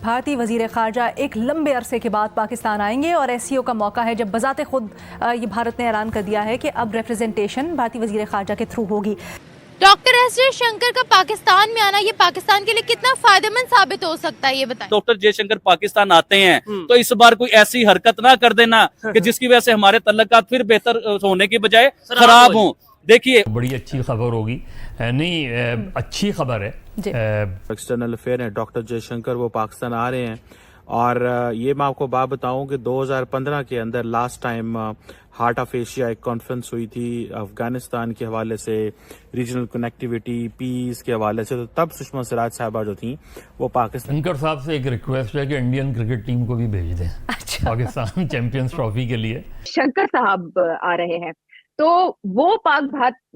भारतीय वजीर खारजा एक लंबे अरसे के बाद पाकिस्तान आएंगे और एससीओ का मौका है जब बजाते खुद ये भारत ने ऐलान कर दिया है कि अब रिप्रेजेंटेशन भारतीय वजीर खारजा के थ्रू होगी। डॉक्टर एस जयशंकर का पाकिस्तान में आना ये पाकिस्तान के लिए कितना फायदेमंद साबित हो सकता है, ये बताएं। डॉक्टर जयशंकर पाकिस्तान आते हैं तो इस बार कोई ऐसी हरकत ना कर देना कि जिसकी वजह से हमारे तल्लुकात फिर बेहतर होने की बजाय खराब हों। देखिए, बड़ी अच्छी खबर होगी, नहीं अच्छी खबर है। एक्सटर्नल अफेयर हैं डॉक्टर जयशंकर, वो पाकिस्तान आ रहे हैं। और ये मैं आपको बात बताऊं कि 2015 के अंदर last time heart of Asia एक कॉन्फ्रेंस हुई थी अफगानिस्तान के हवाले से, रीजनल कनेक्टिविटी, पीस के हवाले से। तो तब सुषमा स्वराज साहबा जो थी वो पाकिस्तान। शंकर साहब से एक रिक्वेस्ट है कि इंडियन क्रिकेट टीम को भी भेज दें पाकिस्तान चैंपियंस ट्रॉफी के लिए। शंकर साहब आ रहे हैं तो वो पाक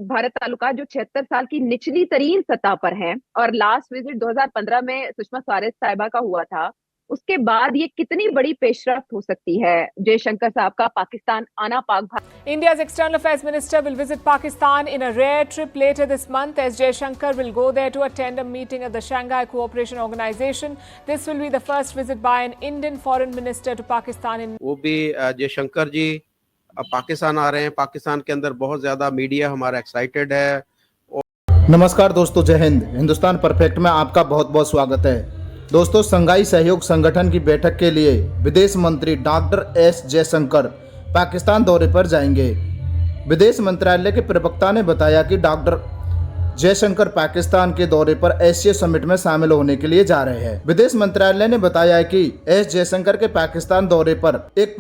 भारत ताल्लुकात जो 76 साल की निचली तरीन सतह पर हैं और लास्ट विजिट 2015 में सुषमा स्वराज साहिबा का हुआ था, उसके बाद ये कितनी बड़ी पेशरफ्त हो सकती है जयशंकर साहब का पाकिस्तान आना। India's External Affairs Minister will visit Pakistan in a rare trip later this month as Jaishankar will go there to attend a meeting at the Shanghai Cooperation Organization. This will be the first visit by an Indian foreign minister to Pakistan in वो भी जयशंकर जी अब पाकिस्तान आ रहे हैं। पाकिस्तान के अंदर बहुत ज्यादा media हमारा एक्साइटेड है। नमस्कार दोस्तों, जय हिंद। हिंदुस्तान परफेक्ट में आपका बहुत बहुत स्वागत है। दोस्तों, संघाई सहयोग संगठन की बैठक के लिए विदेश मंत्री डॉक्टर एस जयशंकर पाकिस्तान दौरे पर जाएंगे। विदेश मंत्रालय के प्रवक्ता ने बताया कि डॉक्टर जयशंकर पाकिस्तान के दौरे पर एशिया समिट में शामिल होने के लिए जा रहे हैं। विदेश मंत्रालय ने बताया है कि एस जयशंकर के पाकिस्तान दौरे पर एक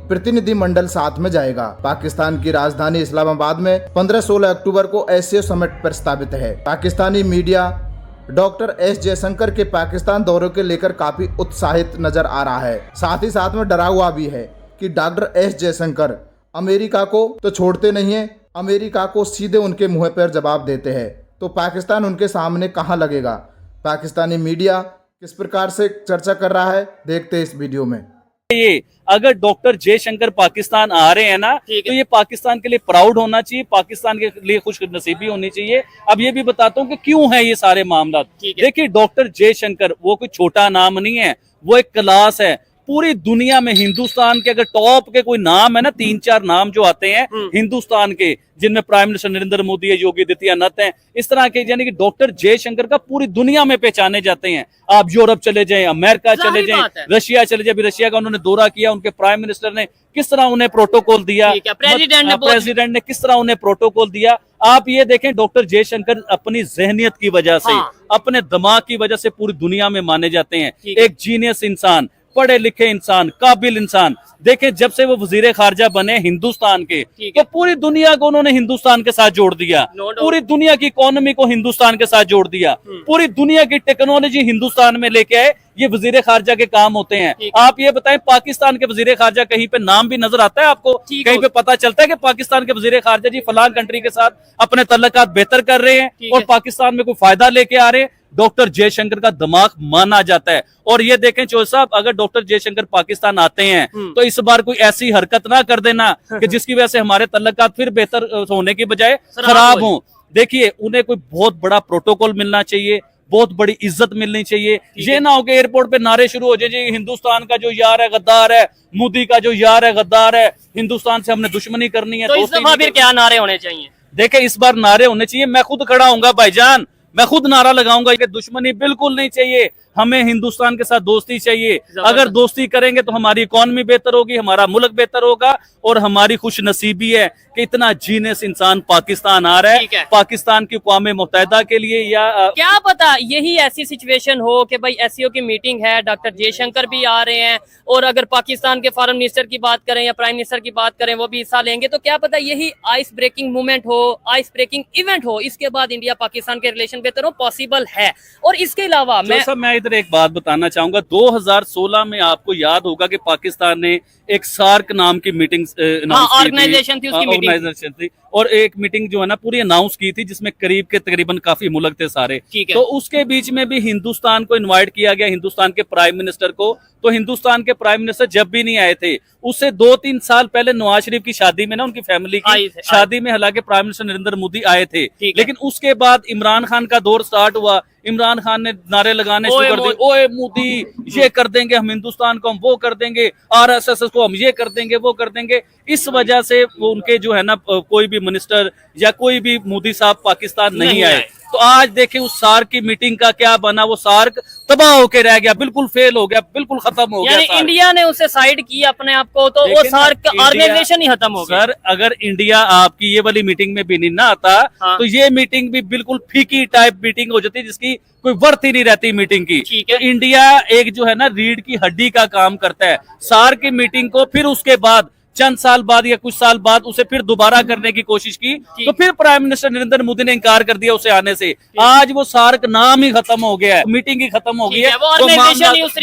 प्रतिनिधि मंडल साथ में जाएगा। पाकिस्तान की राजधानी इस्लामाबाद में 15-16 अक्टूबर को एशिया समिट प्रस्तावित है। Pakistani media doctor S Jaishankar के पाकिस्तान दौरे के लेकर काफी उत्साहित नजर आ रहा है। साथ ही साथ में डरा हुआ भी है कि डॉक्टर एस जयशंकर अमेरिका को तो छोड़ते नहीं है, अमेरिका को सीधे उनके मुंह पर जवाब देते हैं। तो पाकिस्तान उनके सामने कहां लगेगा? पाकिस्तानी मीडिया किस प्रकार से चर्चा कर रहा है, देखते हैं इस वीडियो में। ये अगर डॉक्टर जयशंकर पाकिस्तान आ रहे हैं ना तो ये पाकिस्तान के लिए प्राउड होना चाहिए, पाकिस्तान के लिए खुशनसीबी होनी चाहिए। अब ये भी बताता हूँ कि क्यों है ये सारे मामला। देखिए, डॉक्टर जयशंकर वो कोई छोटा नाम नहीं है, वो एक क्लास है। पूरी दुनिया में हिंदुस्तान के अगर टॉप के कोई नाम है ना, 3-4 नाम जो आते हैं हिंदुस्तान के, जिनमें प्राइम मिनिस्टर नरेंद्र मोदी है, योगी आदित्यनाथ हैं, इस तरह के, यानी कि डॉक्टर जयशंकर का पूरी दुनिया में पहचाने जाते हैं। आप यूरोप चले जाएं, अमेरिका चले जाएं, रशिया चले जाएं। रशिया का उन्होंने दौरा किया, उनके प्राइम मिनिस्टर ने किस तरह उन्हें प्रोटोकॉल दिया, प्रेसिडेंट ने किस तरह उन्हें प्रोटोकॉल दिया। आप ये देखें, डॉक्टर जयशंकर अपनी जहनियत की वजह से, अपने दिमाग की वजह से पूरी दुनिया में माने जाते हैं। एक जीनियस इंसान, पढ़े लिखे इंसान, काबिल इंसान। देखें, जब से वो वजीर खारजा बने हिंदुस्तान के, तो पूरी दुनिया को उन्होंने हिंदुस्तान के साथ जोड़ दिया। पूरी दुनिया की इकोनॉमी को हिंदुस्तान के साथ जोड़ दिया। पूरी दुनिया की टेक्नोलॉजी हिंदुस्तान में लेके आए। ये वजीर खारजा के काम होते हैं। आप ये बताएं, पाकिस्तान के वजीर खारजा कहीं पे नाम भी नजर आता है आपको? कहीं पे पता चलता है कि पाकिस्तान के वजीर खारजा जी फलां कंट्री के साथ अपने तल्लुकात बेहतर कर रहे हैं और पाकिस्तान में कोई फायदा लेके आ रहे हैं? डॉक्टर जयशंकर का दिमाग माना जाता है। और ये देखें चौधरी साहब, अगर डॉक्टर जयशंकर पाकिस्तान आते हैं तो इस बार कोई ऐसी हरकत ना कर देना कि जिसकी वजह से हमारे तल्लुकात फिर बेहतर होने की बजाय खराब हों। देखिए, उन्हें कोई बहुत बड़ा प्रोटोकॉल मिलना चाहिए, बहुत बड़ी इज्जत मिलनी चाहिए। ये ना हो कि एयरपोर्ट पे नारे शुरू हो जाए, जी हिंदुस्तान का जो यार है गद्दार है, मोदी का जो यार है गद्दार है, हिंदुस्तान से हमने दुश्मनी करनी है। तो इस दफा फिर क्या नारे होने चाहिए? देखे, इस बार नारे होने चाहिए। मैं खुद खड़ा हूंगा भाईजान, मैं खुद नारा लगाऊंगा कि दुश्मनी बिल्कुल नहीं चाहिए, हमें हिंदुस्तान के साथ दोस्ती चाहिए। अगर दोस्ती करेंगे तो हमारी इकोनॉमी बेहतर होगी, हमारा मुल्क बेहतर होगा और हमारी खुश नसीबी है कि इतना जीनियस इंसान पाकिस्तान आ रहा है। पाकिस्तान की अक़वाम मुत्तहिदा के लिए, या क्या पता यही ऐसी सिचुएशन हो कि भाई एससीओ की मीटिंग है, डॉक्टर जयशंकर भी आ रहे हैं और अगर पाकिस्तान के फॉरेन मिनिस्टर की बात करें या प्राइम मिनिस्टर की बात करें, वो भी हिस्सा लेंगे, तो क्या पता यही आइस ब्रेकिंग मूवमेंट हो, आइस ब्रेकिंग इवेंट हो। इसके बाद इंडिया पाकिस्तान के रिलेशन बेहतर हो, पॉसिबल है। और इसके अलावा मैं इधर एक बात बताना चाहूंगा। 2016 में आपको याद होगा कि पाकिस्तान ने एक सार्क नाम की मीटिंग ऑर्गेनाइजेशन थी, और एक मीटिंग जो है ना पूरी अनाउंस की थी, जिसमें करीब के तकरीबन काफी मुल्क थे सारे। तो उसके बीच में भी हिंदुस्तान को इनवाइट किया गया, हिंदुस्तान के प्राइम मिनिस्टर को। तो हिंदुस्तान के प्राइम मिनिस्टर जब भी नहीं आए थे, उससे 2-3 साल पहले नवाज शरीफ की शादी में ना, उनकी फैमिली की शादी में हालांकि प्राइम मिनिस्टर नरेंद्र मोदी आए थे, लेकिन उसके बाद इमरान खान का दौर स्टार्ट हुआ। इमरान खान ने नारे लगाने शुरू कर दिए, ओए मोदी ये कर देंगे हम, हिंदुस्तान को हम वो कर देंगे, आरएसएस को हम ये कर देंगे वो कर देंगे। इस वजह से वो उनके जो है ना कोई भी मिनिस्टर या कोई भी मोदी साहब पाकिस्तान नहीं आए। तो आज देखिए उस सार्क की मीटिंग का क्या बना, वो सार्क तबाह होके रह गया, बिल्कुल फेल हो गया, बिल्कुल खत्म हो गया। यानी इंडिया ने उसे साइड किया अपने आप को, तो वो सार्क ऑर्गेनाइजेशन ही खत्म हो गया। सर अगर इंडिया आपकी ये वाली मीटिंग में भी नहीं ना आता, तो ये मीटिंग भी बिल्कुल फीकी टाइप मीटिंग हो जाती, जिसकी कोई वर्थ ही नहीं रहती मीटिंग की। तो इंडिया एक जो है ना रीढ़ की हड्डी का काम करता है। सार्क की मीटिंग को फिर उसके बाद चंद साल बाद या कुछ साल बाद उसे फिर दोबारा करने की कोशिश की, तो फिर प्राइम मिनिस्टर नरेंद्र मोदी ने इनकार कर दिया उसे आने से। आज वो सार्क नाम ही खत्म हो गया है, मीटिंग ही खत्म हो गई है,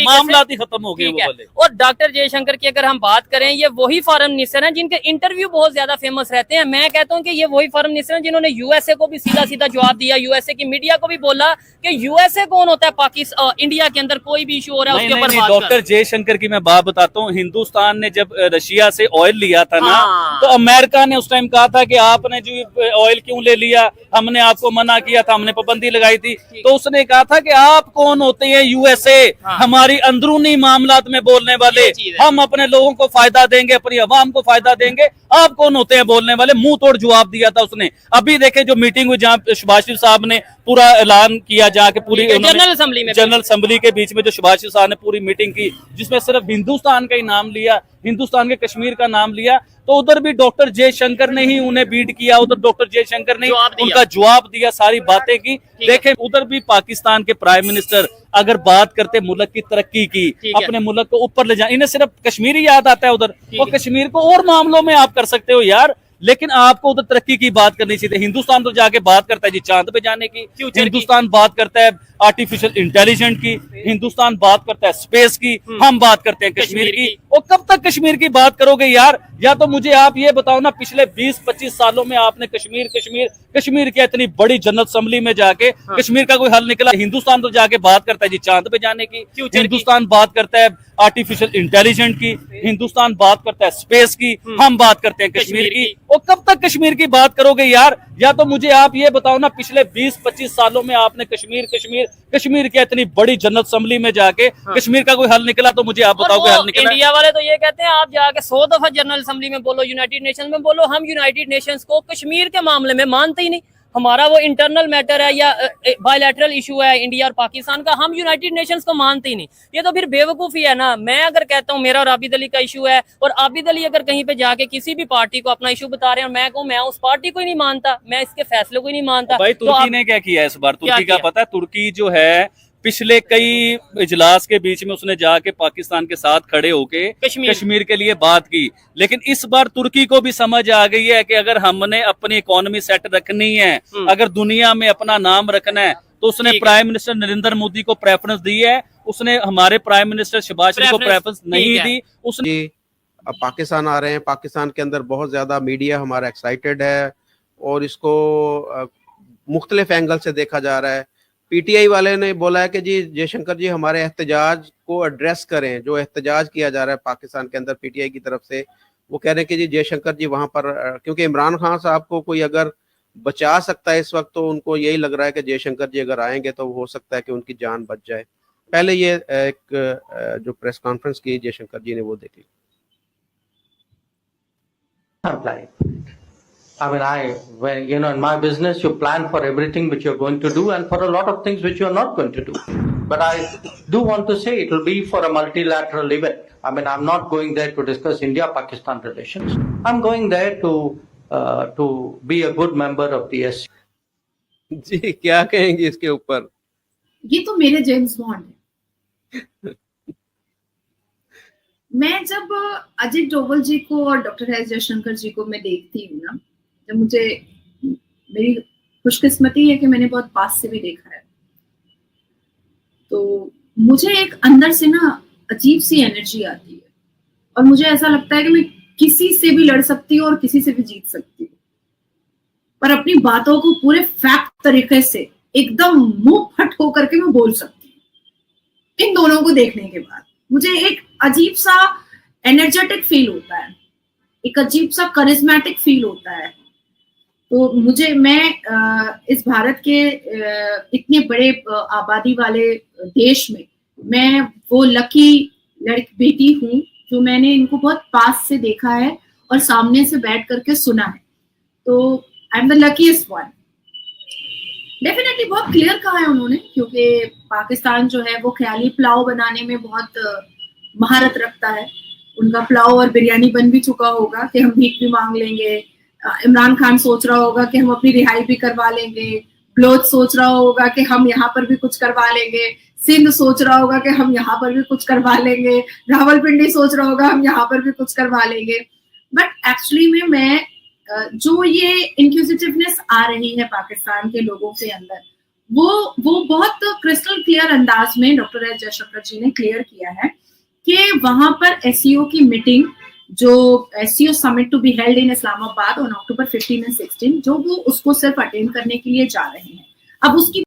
मामला ही खत्म हो गए। और डॉक्टर जयशंकर की अगर हम बात करें, ये वही फॉरेन मिनिस्टर हैं जिनके इंटरव्यू बहुत ज्यादा फेमस रहते हैं। मैं कहता हूँ कि ये वही फॉरेन मिनिस्टर हैं जिन्होंने यूएसए को भी सीधा सीधा जवाब दिया, यूएसए की मीडिया को भी बोला कि यूएसए कौन होता है पाकिस्तान, इंडिया के अंदर कोई भी इशू हो रहा है उसके ऊपर। डॉक्टर जयशंकर की मैं बात बताता हूँ, हिंदुस्तान ने जब रशिया से ऑयल लिया था ना, तो अमेरिका ने उस टाइम कहा था कि आपने जो ऑयल क्यों ले लिया, हमने आपको मना किया था, हमने पाबंदी लगाई थी। तो उसने कहा था कि आप कौन होते हैं यूएसए, हमारी अंदरूनी मामलात में बोलने वाले, हम अपने लोगों को फायदा देंगे, अपनी अवाम को फायदा देंगे, आप कौन होते हैं बोलने वाले। मुंह तोड़ जवाब दिया था उसने। अभी देखे जो मीटिंग हुई जहाँ सुभाष शरीफ साहब ने पूरा ऐलान किया, जाके पूरी जनरल असेंबली के बीच में जो सुभाष शरीफ साहब ने पूरी मीटिंग की, जिसमें सिर्फ हिंदुस्तान का ही नाम लिया, हिंदुस्तान के कश्मीर का नाम लिया, तो उधर भी डॉक्टर जयशंकर ने ही उन्हें बीट किया, उधर डॉक्टर जयशंकर ने उनका जवाब दिया, सारी बातें की। देखें उधर भी पाकिस्तान के प्राइम मिनिस्टर अगर बात करते मुल्क की तरक्की की, अपने मुल्क को ऊपर ले जाए, इन्हें सिर्फ कश्मीर ही याद आता है उधर। वो कश्मीर को और मामलों में आप कर सकते हो यार, लेकिन आपको उधर तरक्की की बात करनी चाहिए। हिंदुस्तान तो जाके बात करता है जी चांद पे जाने की, हिंदुस्तान बात करता है आर्टिफिशियल इंटेलिजेंस की, हिंदुस्तान बात करता है स्पेस की, हम बात करते हैं कश्मीर की। और कब तक कश्मीर की बात करोगे यार? या तो मुझे आप ये बताओ ना, पिछले 20-25 सालों में आपने कश्मीर की इतनी बड़ी जनरल असेंबली में जाके कश्मीर का कोई हल निकला? हिंदुस्तान तो जाके बात करता है जी चांद पे जाने की, हिंदुस्तान बात करता है आर्टिफिशियल इंटेलिजेंस की, हिंदुस्तान बात करता है स्पेस की, हम बात करते हैं कश्मीर की। और कब तक कश्मीर की बात करोगे यार? या तो मुझे आप ये बताओ ना, पिछले 20-25 सालों में आपने कश्मीर की इतनी बड़ी जनरल असेंबली में जाके कश्मीर का कोई हल निकला? तो मुझे आप बताओ कोई हल निकला? इंडिया वाले तो ये कहते हैं आप जाके 100 दफा जनरल असेंबली में बोलो, यूनाइटेड नेशंस में बोलो, हम यूनाइटेड नेशंस को कश्मीर के मामले में मानते ही नहीं। हमारा वो इंटरनल मैटर है या बायलैटरल इशू है इंडिया और पाकिस्तान का, हम यूनाइटेड नेशंस को मानते ही नहीं। ये तो फिर बेवकूफ़ी है ना। मैं अगर कहता हूँ मेरा और आबिद अली का इशू है, और आबिद अली अगर कहीं पे जाके किसी भी पार्टी को अपना इशू बता रहे हैं और मैं कहूँ मैं उस पार्टी को ही नहीं मानता, मैं इसके फैसले को ही नहीं मानता। भाई तुर्की ने क्या किया इस बार? तुर्की का पता है? तुर्की जो है पिछले कई इजलास के बीच में उसने जाके पाकिस्तान के साथ खड़े होके कश्मीर के लिए बात की, लेकिन इस बार तुर्की को भी समझ आ गई है कि अगर हमने अपनी इकोनॉमी सेट रखनी है, अगर दुनिया में अपना नाम रखना है, तो उसने प्राइम मिनिस्टर नरेंद्र मोदी को प्रेफरेंस दी है, उसने हमारे प्राइम मिनिस्टर शहबाज शरीफ को प्रेफरेंस नहीं दी। उसने अब पाकिस्तान आ रहे हैं, पाकिस्तान के अंदर बहुत ज्यादा मीडिया हमारा एक्साइटेड है और इसको मुख्तलिफ एंगल से देखा जा रहा है। पीटीआई वाले ने बोला है कि जी जयशंकर जी हमारे एहतजाज को एड्रेस करें, जो एहतजाज किया जा रहा है पाकिस्तान के अंदर पीटीआई की तरफ से। वो कह रहे हैं कि जी जयशंकर जी वहां पर, क्योंकि इमरान खान साहब को कोई अगर बचा सकता है इस वक्त, तो उनको यही लग रहा है कि जयशंकर जी अगर आएंगे तो हो सकता है कि उनकी जान बच जाए। पहले ये एक जो प्रेस कॉन्फ्रेंस की जयशंकर जी ने वो देखी। I mean, when, you know, in my business, you plan for everything which you're going to do and for a lot of things which you're not going to do. But I do want to say it will be for a multilateral event. I mean, I'm not going there to discuss India-Pakistan relations. I'm going there to be a good member of the SCO. जी क्या कहेंगे इसके ऊपर? ये तो मेरे James bond है। मैं जब अजित डोवल जी को और डॉक्टर एस जयशंकर जी को मैं देखती हूँ ना, जब मुझे, मेरी खुशकिस्मती है कि मैंने बहुत पास से भी देखा है, तो मुझे एक अंदर से ना अजीब सी एनर्जी आती है और मुझे ऐसा लगता है कि मैं किसी से भी लड़ सकती हूँ और किसी से भी जीत सकती हूँ। पर अपनी बातों को पूरे फैक्ट तरीके से एकदम मुंह फट होकर के मैं बोल सकती हूँ। इन दोनों को देखने के बाद मुझे एक अजीब सा एनर्जेटिक फील होता है, एक अजीब सा करिज्मेटिक फील होता है। तो मैं इस भारत के इतने बड़े आबादी वाले देश में मैं वो लकी बेटी हूँ जो मैंने इनको बहुत पास से देखा है और सामने से बैठ करके सुना है। तो I am the luckiest one. Definitely बहुत क्लियर कहा है उन्होंने, क्योंकि पाकिस्तान जो है वो ख्याली पुलाव बनाने में बहुत महारत रखता है। उनका पुलाव और बिरयानी बन भी चुका होगा कि हम भीख भी मांग लेंगे। इमरान खान सोच रहा होगा कि हम अपनी रिहाई भी करवा लेंगे। बलोच सोच रहा होगा कि हम यहाँ पर भी कुछ करवा लेंगे। सिंध सोच रहा होगा कि हम यहाँ पर भी कुछ करवा लेंगे। रावलपिंडी सोच रहा होगा हम यहाँ पर भी कुछ करवा लेंगे। बट एक्चुअली में मैं जो ये इंक्विजिटिवनेस आ रही है पाकिस्तान के लोगों के अंदर, वो बहुत क्रिस्टल क्लियर अंदाज में डॉक्टर एस जयशंकर जी ने क्लियर किया है कि वहां पर एससीओ की मीटिंग, जो SCO summit to be held in Islamabad on October 15 and 16, जो वो उसको सिर्फ अटेंड करने के लिए जा रहे हैं। अब उसकी